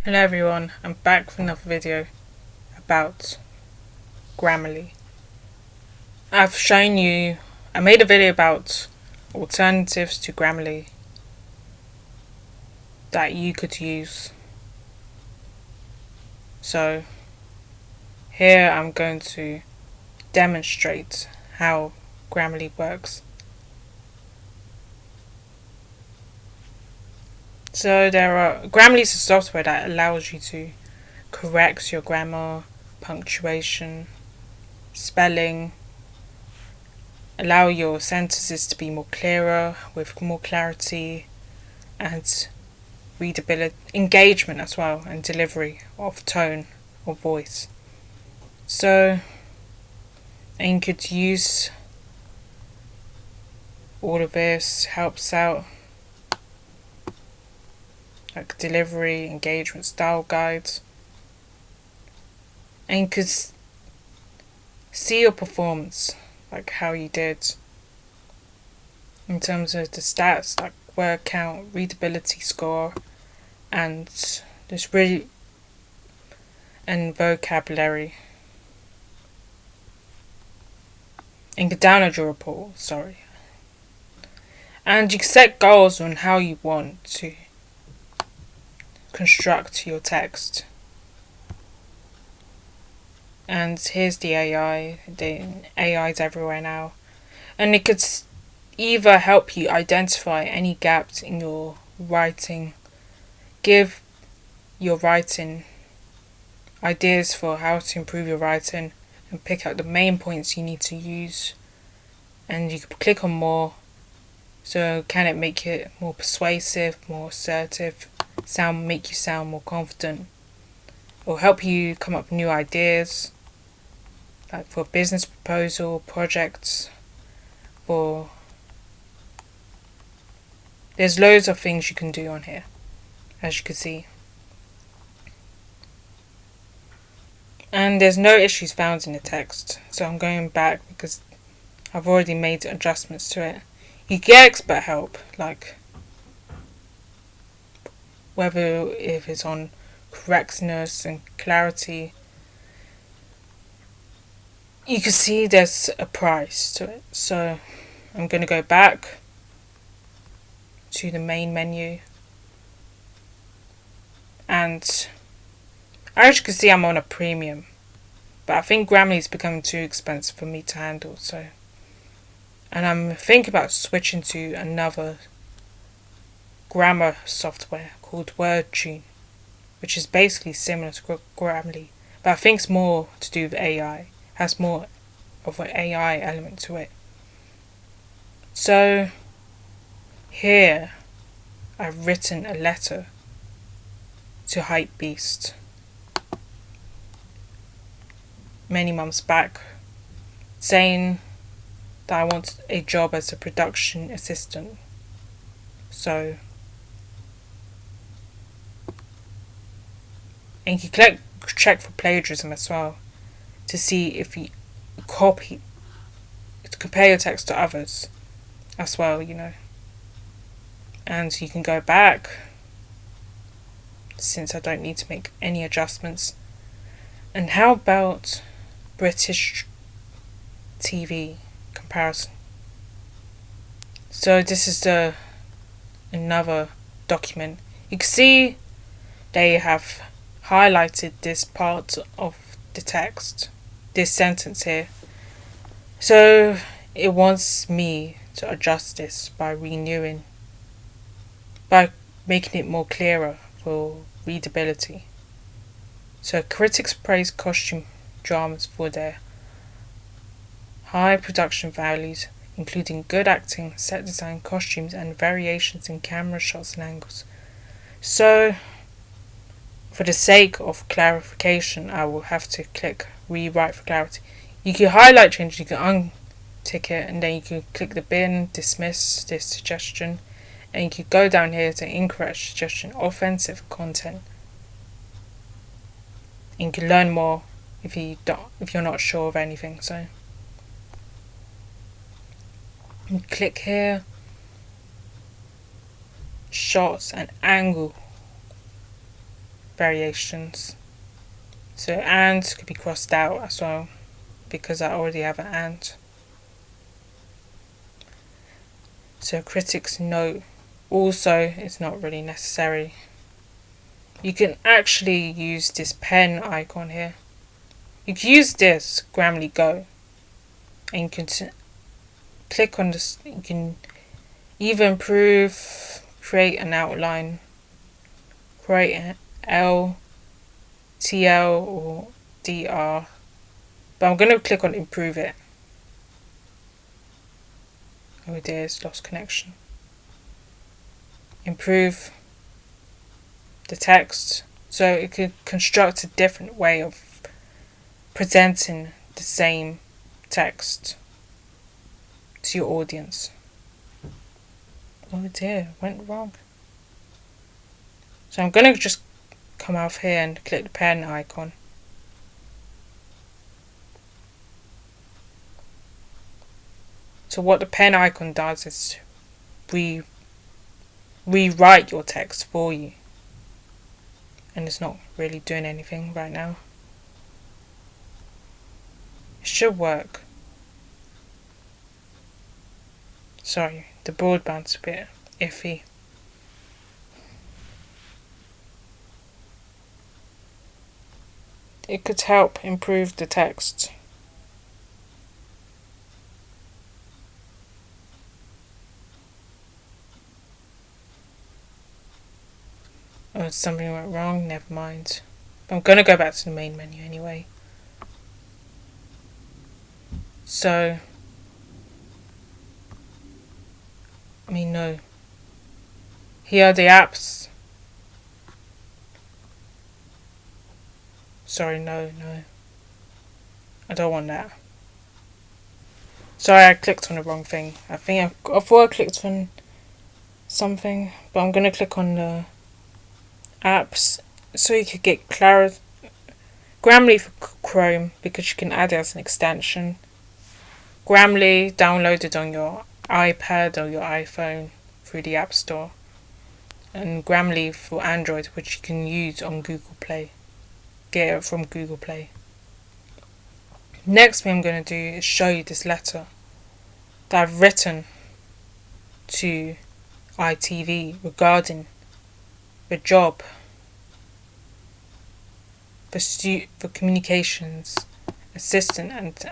Hello everyone, I'm back with another video about Grammarly. I made a video about alternatives to Grammarly that you could use. So here I'm going to demonstrate how Grammarly works. So Grammarly is a software that allows you to correct your grammar, punctuation, spelling, allow your sentences to be more clearer, with more clarity and readability, engagement as well, and delivery of tone or voice. So, and you could use all of this, helps out, like delivery, engagement, style guides, and you could see your performance, like how you did in terms of the stats, like word count, readability score, and and vocabulary. And you can download your report, and you can set goals on how you want to construct your text. And here's the AI. The AI's everywhere now, and it could either help you identify any gaps in your writing, give your writing ideas for how to improve your writing, and pick out the main points you need to use. And you can click on more. So can it make it more persuasive, more assertive, make you sound more confident, or help you come up with new ideas, like for business proposal, projects, there's loads of things you can do on here, as you can see. And there's no issues found in the text, so I'm going back because I've already made adjustments to it. You get expert help, like if it's on correctness and clarity. You can see there's a price to it, so I'm going to go back to the main menu, and as you can see I'm on a premium, but I think Grammarly is becoming too expensive for me to handle, and I'm thinking about switching to another grammar software called WordTune, which is basically similar to Grammarly, but I think it's more to do with AI, has more of an AI element to it. So here I've written a letter to Hypebeast many months back, saying that I want a job as a production assistant. So, and you can check for plagiarism as well, to see if you to compare your text to others as well, And you can go back, since I don't need to make any adjustments. And how about British TV comparison? So this is another document. You can see they have highlighted this part of the text, this sentence here. So it wants me to adjust this by making it more clearer for readability. So critics praise costume dramas for their high production values, including good acting, set design, costumes, and variations in camera shots and angles. So, for the sake of clarification, I will have to click rewrite for clarity. You can highlight changes, you can untick it, and then you can click the bin, dismiss this suggestion, and you can go down here to incorrect suggestion, offensive content. And you can learn more if you're not sure of anything. So you click here, shots and angle. variations. So and could be crossed out as well because I already have an and. So critics note also it's not really necessary. You can actually use this pen icon here. You can use this Grammarly Go and you can click on this. You can either improve, create an outline, create an L, TL or DR, but I'm going to click on improve it. Oh dear, it's lost connection. Improve the text so it could construct a different way of presenting the same text to your audience. Oh dear, went wrong. So I'm going to just come off here and click the pen icon. So what the pen icon does is rewrite your text for you. And it's not really doing anything right now. It should work. Sorry, the broadband's a bit iffy. It could help improve the text. Oh, something went wrong, never mind. I'm going to go back to the main menu anyway. So, no. Here are the apps. Sorry, no. I don't want that. Sorry, I clicked on the wrong thing. I thought I clicked on something, but I'm going to click on the apps so you could get Grammarly for Chrome because you can add it as an extension. Grammarly downloaded on your iPad or your iPhone through the App Store, and Grammarly for Android, which you can use on Google Play. Get it from Google Play. Next thing I'm going to do is show you this letter that I've written to ITV regarding the job for communications assistant and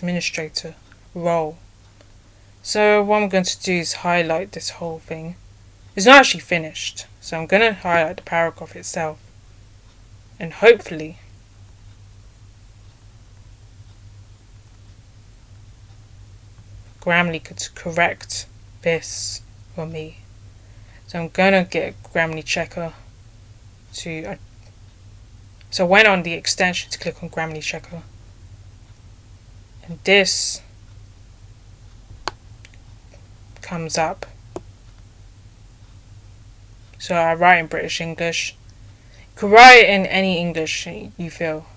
administrator role. So what I'm going to do is highlight this whole thing. It's not actually finished, so I'm going to highlight the paragraph itself, and hopefully Grammarly could correct this for me. So I'm going to get a Grammarly checker so I went on the extension to click on Grammarly checker, and this comes up. So I write in British English. You can write in any English you feel,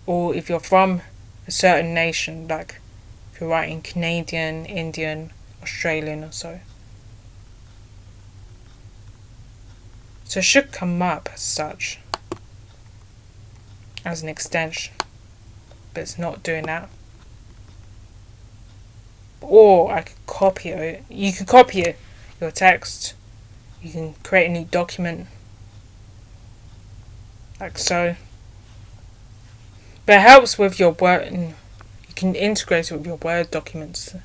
or if you're from a certain nation, like if you're writing Canadian, Indian, Australian or so. So it should come up as such, as an extension, but it's not doing that. Or I could copy it. You can copy it, your text. You can create a new document, like so. But it helps with your Word, and you can integrate it with your Word documents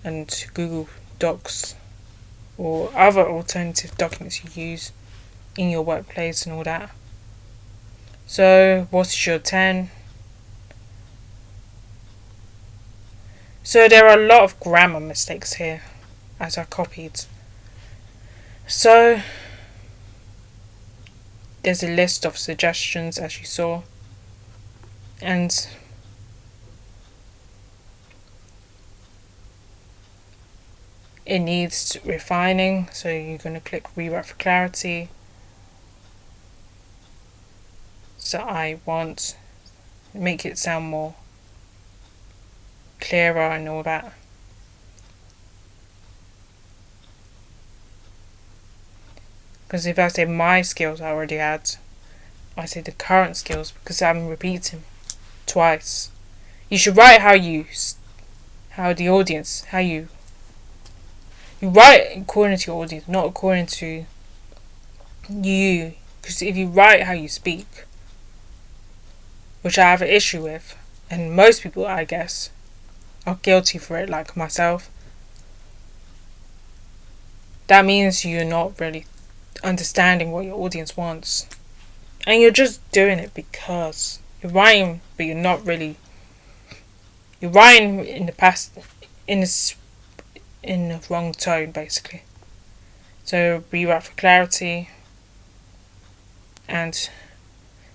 and Google Docs or other alternative documents you use in your workplace and all that. So what's your 10? So there are a lot of grammar mistakes here as I copied. So there's a list of suggestions as you saw, and it needs refining, so you're going to click rewrite for clarity. So I want to make it sound more clearer and all that. I'm Because if I say my skills I already had, I say the current skills because I'm repeating twice. You should write how the audience, how you write according to your audience, not according to you. Because if you write how you speak, which I have an issue with, and most people, I guess, are guilty for it, like myself, that means you're not really understanding what your audience wants. And you're just doing it because you're writing, but you're not really. You're writing in the past, in the wrong tone, basically. So rewrite for clarity and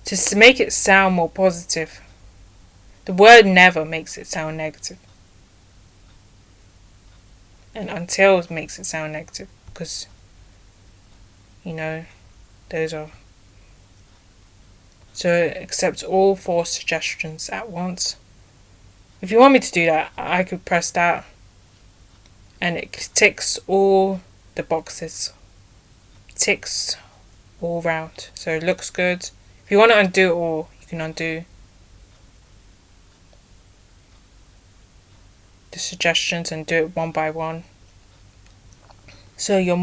to make it sound more positive. The word never makes it sound negative. And until makes it sound negative. Because, those are. So accept all 4 suggestions at once. If you want me to do that, I could press that. And it ticks all the boxes. Ticks all round. So it looks good. If you want to undo it all, you can undo the suggestions and do it one by one. So you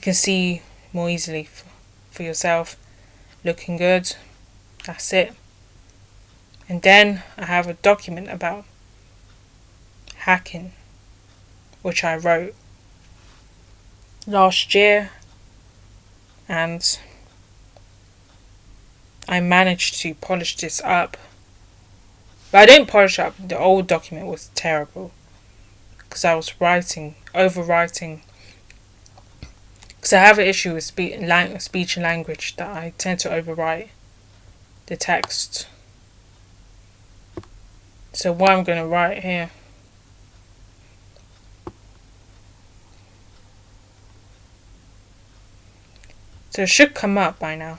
can see more easily for yourself. Looking good. That's it. And then I have a document about hacking, which I wrote last year, and I managed to polish this up. But I didn't polish up. The old document was terrible because I was overwriting. Because I have an issue with speech and language that I tend to overwrite the text. So what I'm going to write here. So it should come up by now,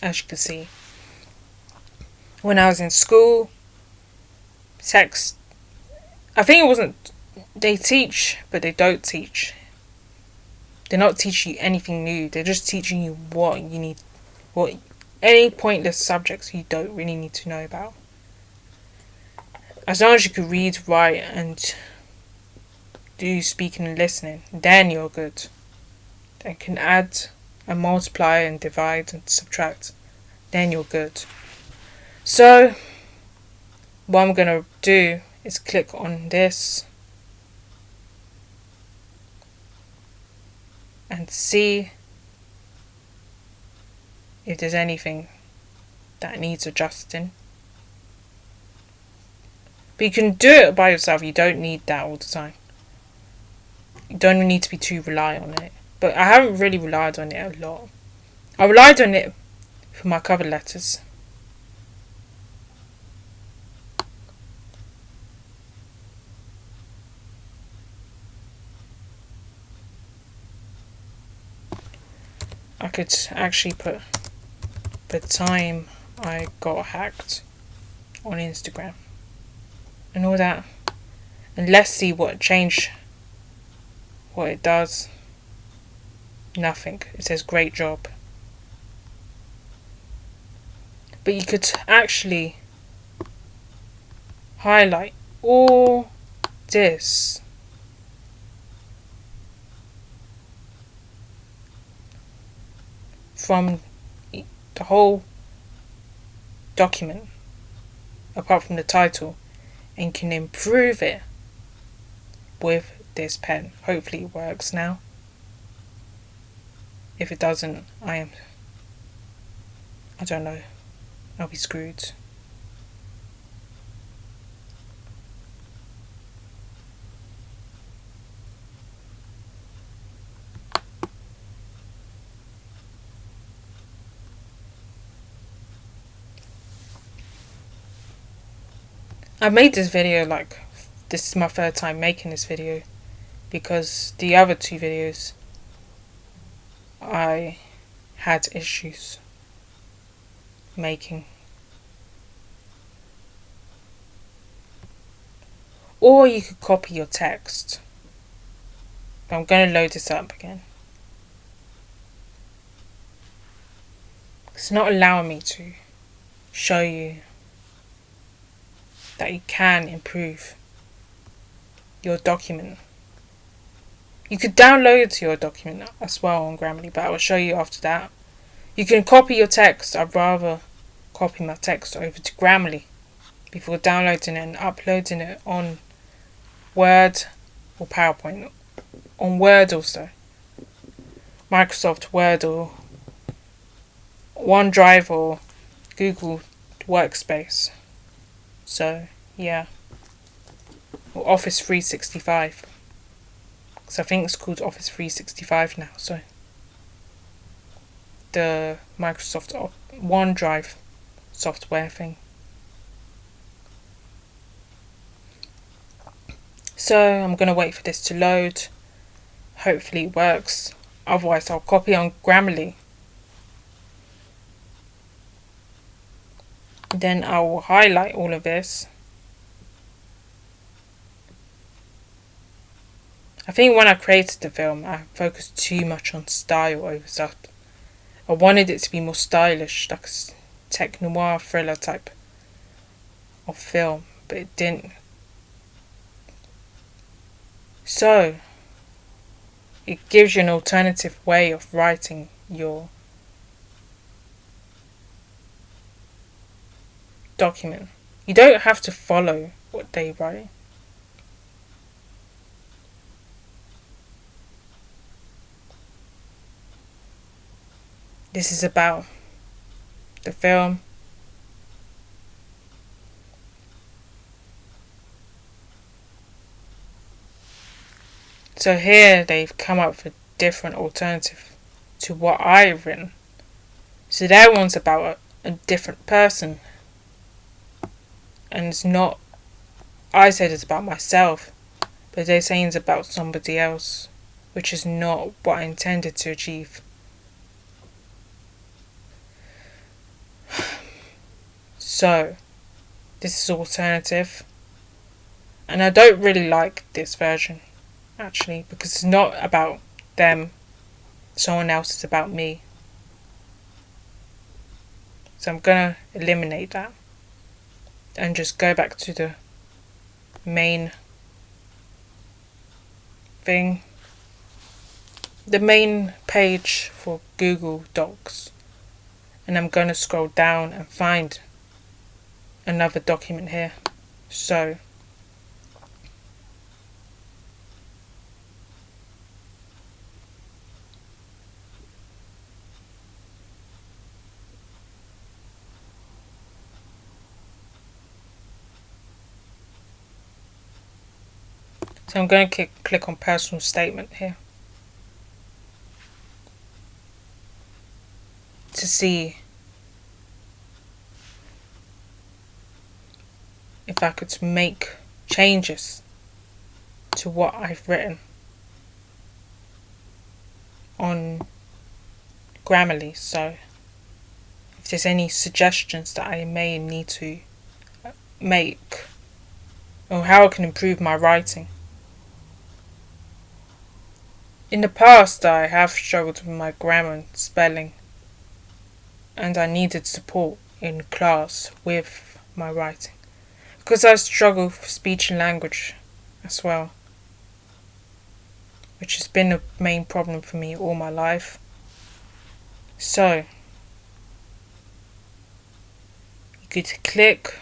as you can see. When I was in school, text, I think it wasn't, they teach, but they don't teach. They're not teaching you anything new. They're just teaching you what you need, any pointless subjects you don't really need to know about. As long as you can read, write, and do speaking and listening, then you're good. And can add and multiply and divide and subtract, then you're good. So what I'm going to do is click on this and see if there's anything that needs adjusting. But you can do it by yourself. You don't need that all the time. You don't need to be too reliant on it. But I haven't really relied on it a lot. I relied on it for my cover letters. I could actually put the time I got hacked on Instagram and all that. And let's see what it does. Nothing. It says great job. But you could actually highlight all this from the whole document, apart from the title, and can improve it with this pen. Hopefully it works now. If it doesn't, I don't know. I'll be screwed. I made this video this is my 3rd time making this video, because the other 2 videos I had issues making. Or you could copy your text But I'm going to load this up again. It's not allowing me to show you that you can improve your document. You could download your document as well on Grammarly, but I will show you after that. You can copy your text. I'd rather copy my text over to Grammarly before downloading it and uploading it on Word or PowerPoint. On Word also. Microsoft Word or OneDrive or Google Workspace. So, yeah. Or Office 365. Because I think it's called Office 365 now, so. The Microsoft OneDrive software thing. So, I'm going to wait for this to load. Hopefully it works. Otherwise, I'll copy on Grammarly. Then I will highlight all of this. I think when I created the film, I focused too much on style over stuff. I wanted it to be more stylish, like a tech noir thriller type of film, but it didn't. So, it gives you an alternative way of writing your document. You don't have to follow what they write. This is about the film. So here they've come up with a different alternative to what I've written. So their one's about a different person. And it's not, I said it's about myself, but they're saying it's about somebody else, which is not what I intended to achieve. So, this is alternative. And I don't really like this version, actually, because it's not about them. Someone else is about me. So I'm gonna eliminate that. And just go back to the main thing. The main page for Google Docs. And I'm gonna scroll down and find another document here. So I'm going to click on personal statement here to see if I could make changes to what I've written on Grammarly. So if there's any suggestions that I may need to make or how I can improve my writing. In the past I have struggled with my grammar and spelling, and I needed support in class with my writing. Because I struggle with speech and language as well, which has been a main problem for me all my life. So, you could click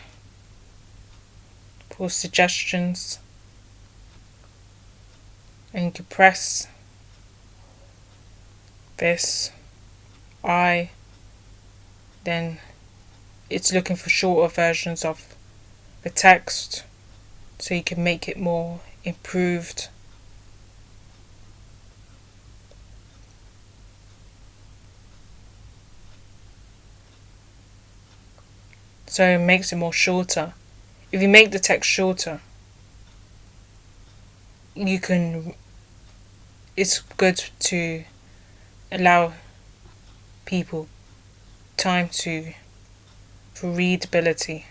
for suggestions and you could press this then it's looking for shorter versions of the text so you can make it more improved. So it makes it more shorter. If you make the text shorter, it's good to allow people time for readability.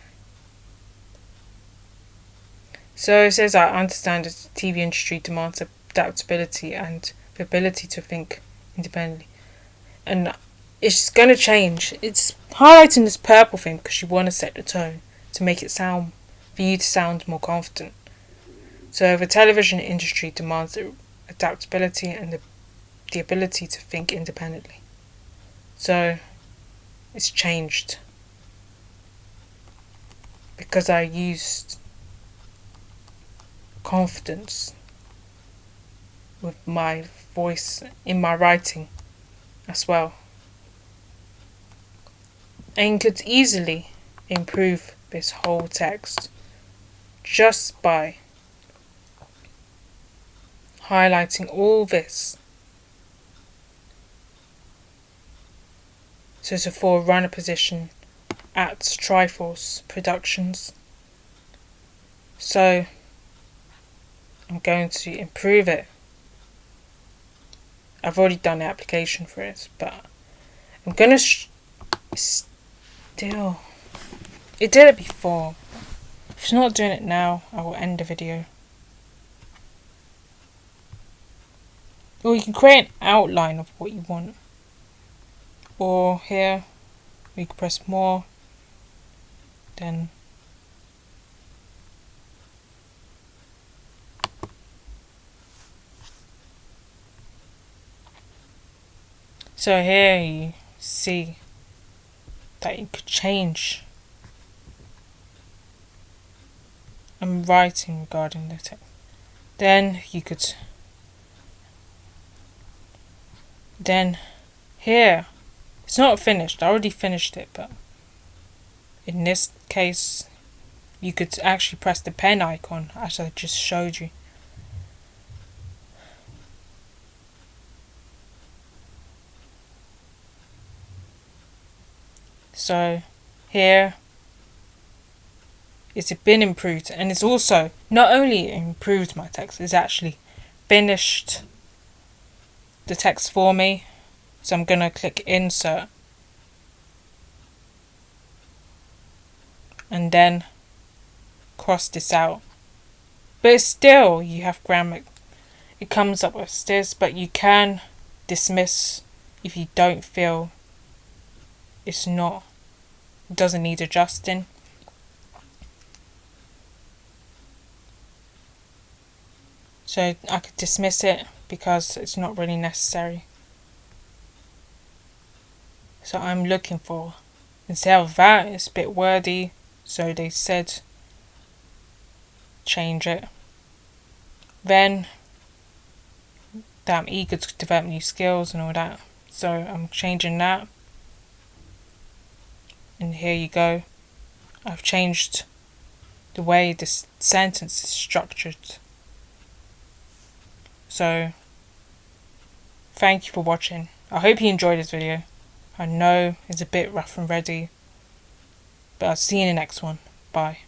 So it says, I understand that the TV industry demands a adaptability and the ability to think independently. And it's going to change. It's highlighting this purple thing because you want to set the tone to make it sound, for you to sound more confident. So the television industry demands adaptability and the ability to think independently. So it's changed because I used confidence with my voice in my writing as well. And could easily improve this whole text just by highlighting all this. So it's a forerunner position at Triforce Productions. So I'm going to improve it. I've already done the application for it, but I'm gonna still. It did it before. If it's not doing it now, I will end the video. Or you can create an outline of what you want. Or here, we can press more. Then so here you see that you could change. I'm writing regarding the text. Then you could. Then here, it's not finished. I already finished it, but in this case, you could actually press the pen icon as I just showed you. So here it's been improved, and it's also not only improved my text, it's actually finished the text for me. So I'm gonna click insert and then cross this out. But it's still, you have grammar, it comes up with this, but you can dismiss if you don't feel it doesn't need adjusting. So I could dismiss it because it's not really necessary. So I'm looking for, instead of that, it's a bit wordy, so they said change it. Then that I'm eager to develop new skills and all that, so I'm changing that. And here you go. I've changed the way this sentence is structured. So thank you for watching. I hope you enjoyed this video. I know it's a bit rough and ready, but I'll see you in the next one. Bye.